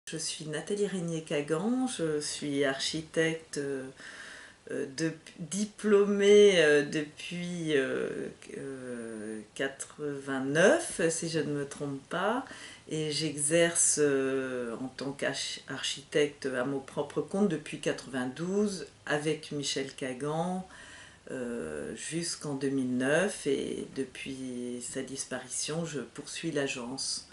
Je suis Nathalie Régnier-Kagan, je suis architecte diplômée depuis 89, si je ne me trompe pas, et j'exerce en tant qu'architecte à mon propre compte depuis 92 avec Michel Kagan jusqu'en 2009, et depuis sa disparition, je poursuis l'agence.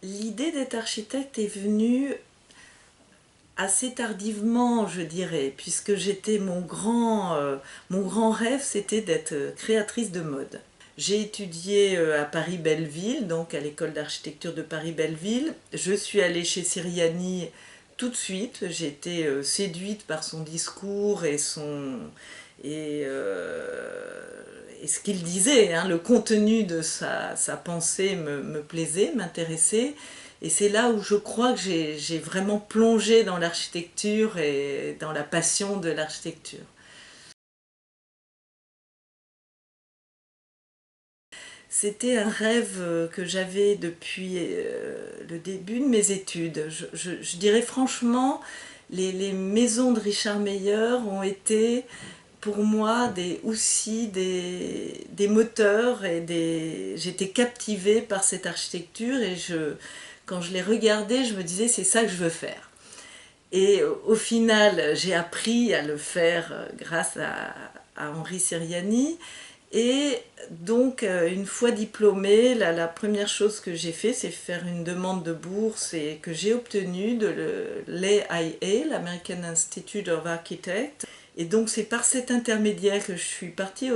L'idée d'être architecte est venue assez tardivement, je dirais, puisque mon grand rêve, c'était d'être créatrice de mode. J'ai étudié à Paris-Belleville, donc à l'école d'architecture de Paris-Belleville. Je suis allée chez Siriani tout de suite. J'ai été séduite par son discours et, euh, et ce qu'il disait, hein. Le contenu de sa pensée me plaisait, m'intéressait. Et c'est là où je crois que j'ai vraiment plongé dans l'architecture et dans la passion de l'architecture. C'était un rêve que j'avais depuis le début de mes études. Je dirais franchement, les maisons de Richard Meier ont été pour moi aussi des moteurs j'étais captivée par cette architecture, et quand je les regardais, je me disais c'est ça que je veux faire. Et au final, j'ai appris à le faire grâce à Henri Siriani. Et donc, une fois diplômée, la première chose que j'ai fait, c'est faire une demande de bourse, et que j'ai obtenue de l'AIA, l'American Institute of Architects. Et donc, c'est par cet intermédiaire que je suis partie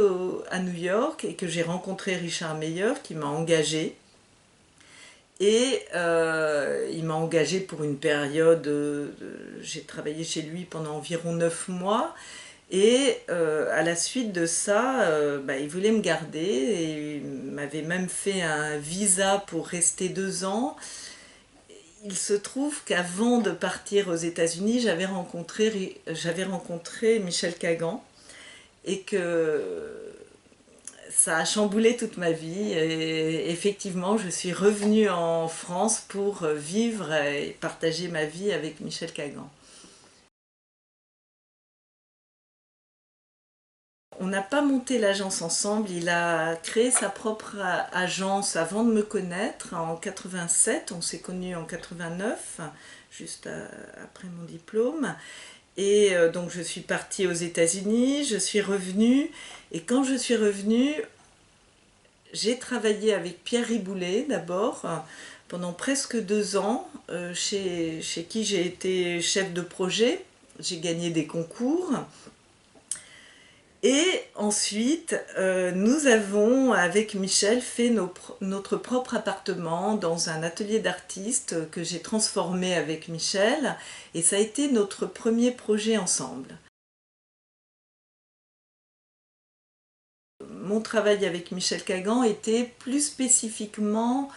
à New York et que j'ai rencontré Richard Meier, qui m'a engagée. Et il m'a engagée pour une période, j'ai travaillé chez lui pendant environ 9 mois. Et à la suite de ça, il voulait me garder, et il m'avait même fait un visa pour rester 2 ans. Il se trouve qu'avant de partir aux États-Unis, j'avais rencontré Michel Kagan, et que ça a chamboulé toute ma vie. Et effectivement, je suis revenue en France pour vivre et partager ma vie avec Michel Kagan. On n'a pas monté l'agence ensemble, il a créé sa propre agence avant de me connaître en 87, on s'est connus en 89, juste après mon diplôme. Et donc je suis partie aux États-Unis, je suis revenue, et quand je suis revenue, j'ai travaillé avec Pierre Riboulet d'abord, pendant presque 2 ans, chez qui j'ai été chef de projet. J'ai gagné des concours. Et ensuite, nous avons, avec Michel, fait notre propre appartement dans un atelier d'artiste que j'ai transformé avec Michel. Et ça a été notre premier projet ensemble. Mon travail avec Michel Kagan était plus spécifiquement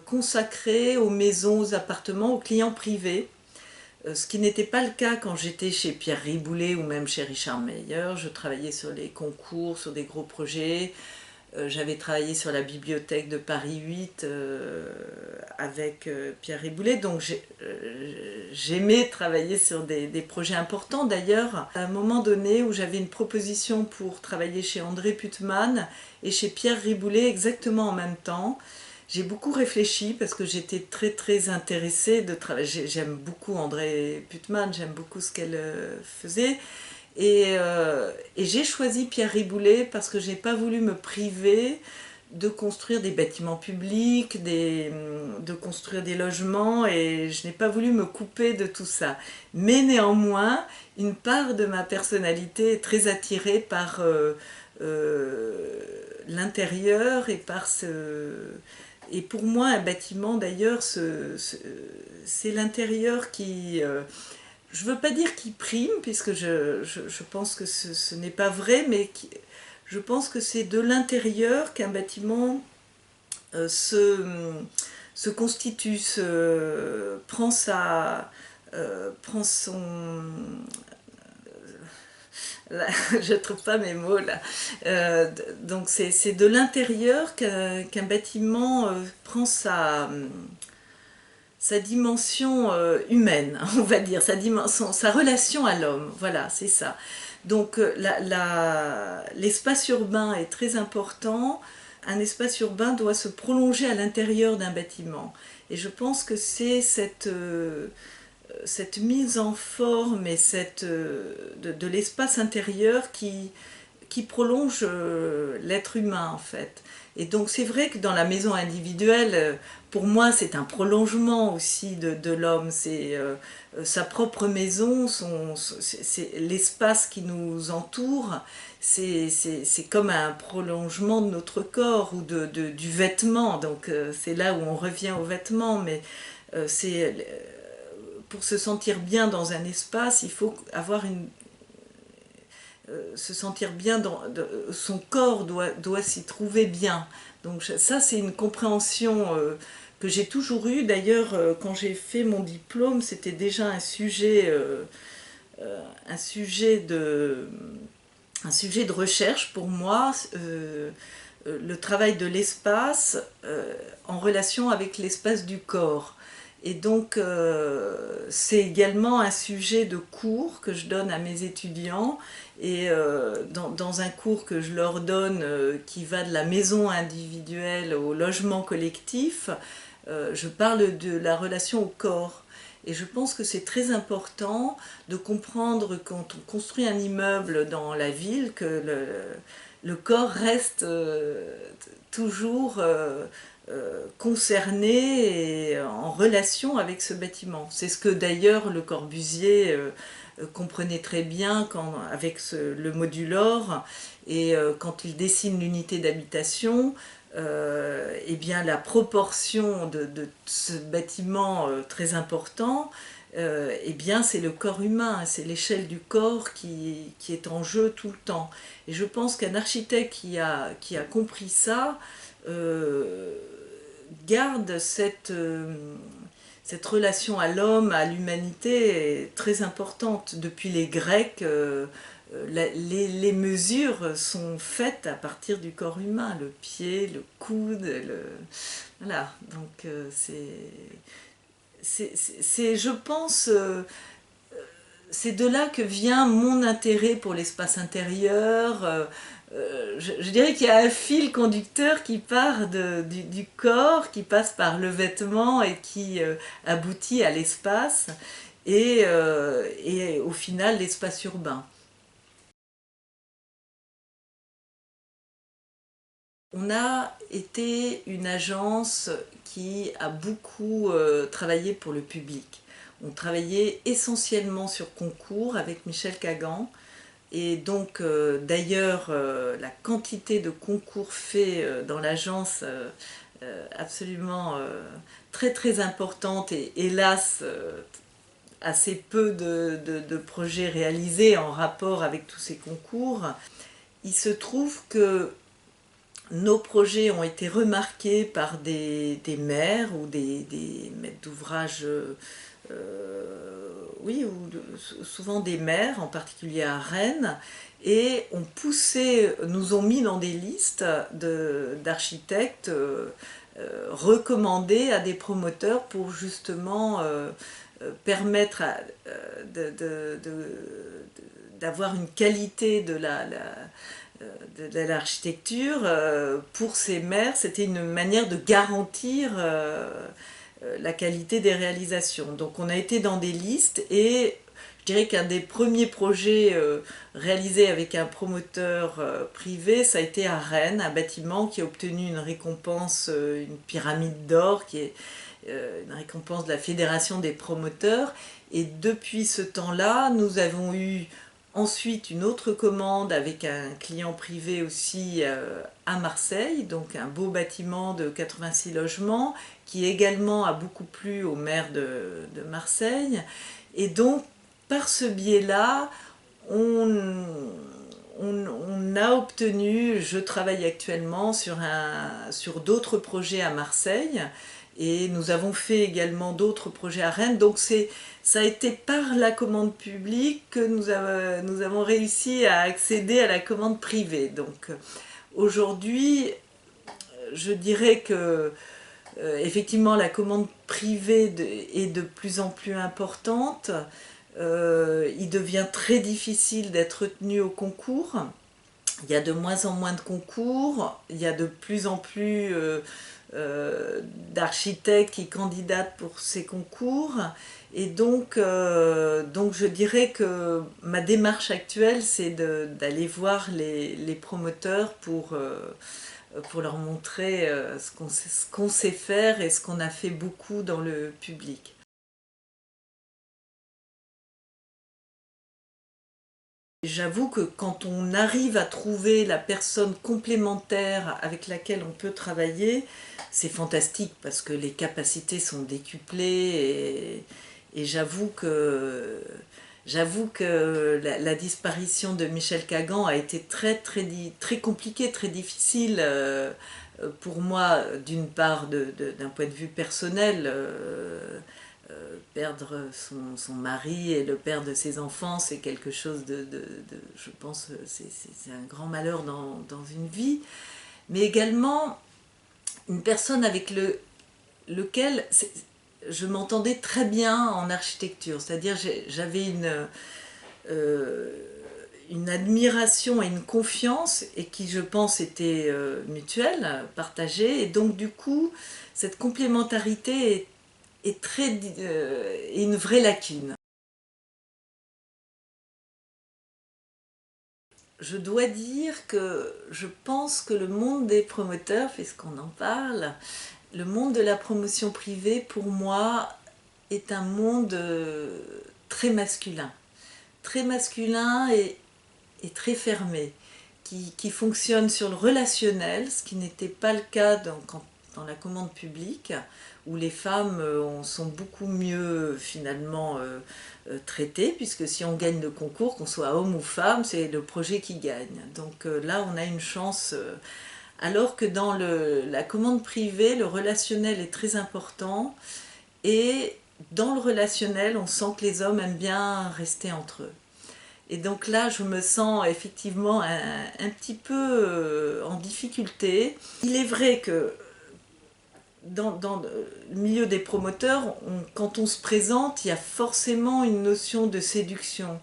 consacré aux maisons, aux appartements, aux clients privés. Ce qui n'était pas le cas quand j'étais chez Pierre Riboulet ou même chez Richard Meier. Je travaillais sur les concours, sur des gros projets. J'avais travaillé sur la bibliothèque de Paris 8 avec Pierre Riboulet. Donc j'aimais travailler sur des projets importants. D'ailleurs, à un moment donné où j'avais une proposition pour travailler chez André Putman et chez Pierre Riboulet exactement en même temps, j'ai beaucoup réfléchi parce que j'étais très très intéressée de travailler. J'aime beaucoup André Putman, j'aime beaucoup ce qu'elle faisait. Et j'ai choisi Pierre Riboulet parce que je n'ai pas voulu me priver de construire des bâtiments publics, de construire des logements, et je n'ai pas voulu me couper de tout ça. Mais néanmoins, une part de ma personnalité est très attirée par l'intérieur et par ce... Et pour moi, un bâtiment, d'ailleurs, c'est l'intérieur qui... je ne veux pas dire qu'il prime, puisque je pense que ce n'est pas vrai, mais je pense que c'est de l'intérieur qu'un bâtiment se constitue, prend son... là, je trouve pas mes mots là. Donc c'est de l'intérieur qu'un bâtiment prend sa dimension humaine, on va dire, sa relation à l'homme. Voilà, c'est ça. Donc l'espace urbain est très important. Un espace urbain doit se prolonger à l'intérieur d'un bâtiment. Et je pense que c'est cette mise en forme et de l'espace intérieur qui prolonge l'être humain en fait. Et donc c'est vrai que dans la maison individuelle, pour moi c'est un prolongement aussi de l'homme, c'est sa propre maison, c'est l'espace qui nous entoure, c'est comme un prolongement de notre corps ou du vêtement, donc c'est là où on revient au vêtement, mais c'est pour se sentir bien dans un espace, il faut avoir se sentir bien son corps doit s'y trouver bien. Donc ça c'est une compréhension que j'ai toujours eue. D'ailleurs quand j'ai fait mon diplôme, c'était déjà un sujet de un sujet de recherche pour moi, le travail de l'espace en relation avec l'espace du corps. Et donc, c'est également un sujet de cours que je donne à mes étudiants. Et dans un cours que je leur donne qui va de la maison individuelle au logement collectif, je parle de la relation au corps. Et je pense que c'est très important de comprendre quand on construit un immeuble dans la ville que le corps reste toujours concerné et en relation avec ce bâtiment. C'est ce que d'ailleurs Le Corbusier comprenait très bien avec le modulor et quand il dessine l'unité d'habitation. Eh bien la proportion de ce bâtiment très important, eh bien c'est le corps humain, c'est l'échelle du corps qui est en jeu tout le temps. Et je pense qu'un architecte qui a compris ça garde cette relation à l'homme, à l'humanité est très importante. Depuis les Grecs, les mesures sont faites à partir du corps humain, le pied, le coude, voilà. Donc je pense, c'est de là que vient mon intérêt pour l'espace intérieur. Je dirais qu'il y a un fil conducteur qui part du corps, qui passe par le vêtement et qui aboutit à l'espace et au final l'espace urbain. On a été une agence qui a beaucoup travaillé pour le public. On travaillait essentiellement sur concours avec Michel Cagan. Et donc, d'ailleurs, la quantité de concours faits dans l'agence, absolument très très importante, et hélas, assez peu de projets réalisés en rapport avec tous ces concours. Il se trouve que nos projets ont été remarqués par des maires ou des maîtres d'ouvrage, oui, ou souvent des maires, en particulier à Rennes, et nous ont mis dans des listes d'architectes recommandés à des promoteurs pour justement permettre d'avoir une qualité de l'architecture. Pour ces maires, c'était une manière de garantir la qualité des réalisations. Donc on a été dans des listes et je dirais qu'un des premiers projets réalisés avec un promoteur privé, ça a été à Rennes, un bâtiment qui a obtenu une récompense, une pyramide d'or, qui est une récompense de la Fédération des promoteurs. Et depuis ce temps-là, nous avons eu ensuite une autre commande avec un client privé aussi à Marseille, donc un beau bâtiment de 86 logements qui également a beaucoup plu au maire de Marseille. Et donc par ce biais-là, on a obtenu, je travaille actuellement sur d'autres projets à Marseille, Et nous avons fait également d'autres projets à Rennes. Donc ça a été par la commande publique que nous avons réussi à accéder à la commande privée. Donc aujourd'hui, je dirais que effectivement la commande privée est de plus en plus importante. Il devient très difficile d'être retenu au concours. Il y a de moins en moins de concours, il y a de plus en plus d'architectes qui candidatent pour ces concours. Et donc je dirais que ma démarche actuelle, c'est d'aller voir les promoteurs pour leur montrer ce qu'on sait faire et ce qu'on a fait beaucoup dans le public. J'avoue que quand on arrive à trouver la personne complémentaire avec laquelle on peut travailler, c'est fantastique parce que les capacités sont décuplées et j'avoue que la disparition de Michel Cagan a été très compliquée, très difficile pour moi, d'une part d'un point de vue personnel. Perdre son mari et le père de ses enfants, c'est quelque chose je pense, c'est un grand malheur dans une vie, mais également une personne avec lequel je m'entendais très bien en architecture, c'est-à-dire j'avais une admiration et une confiance et qui je pense était mutuelle, partagée, et donc du coup cette complémentarité est une vraie lacune. Je dois dire que je pense que le monde des promoteurs, puisqu'on en parle, le monde de la promotion privée, pour moi, est un monde très masculin et très fermé, qui fonctionne sur le relationnel, ce qui n'était pas le cas dans la commande publique, où les femmes sont beaucoup mieux finalement traitées, puisque si on gagne le concours, qu'on soit homme ou femme, c'est le projet qui gagne. Donc là, on a une chance. Alors que dans la commande privée, le relationnel est très important, et dans le relationnel, on sent que les hommes aiment bien rester entre eux. Et donc là, je me sens effectivement un petit peu en difficulté. Il est vrai que dans le milieu des promoteurs, quand on se présente, il y a forcément une notion de séduction.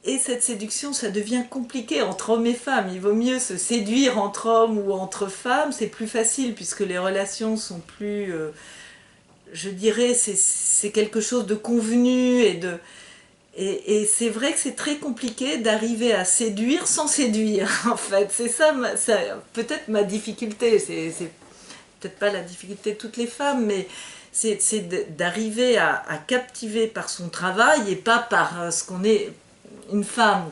Et cette séduction, ça devient compliqué entre hommes et femmes. Il vaut mieux se séduire entre hommes ou entre femmes, c'est plus facile puisque les relations sont plus, je dirais, c'est quelque chose de convenu et c'est vrai que c'est très compliqué d'arriver à séduire sans séduire, en fait. C'est ça, peut-être ma difficulté. C'est peut-être pas la difficulté de toutes les femmes, mais c'est d'arriver à captiver par son travail et pas par ce qu'on est une femme.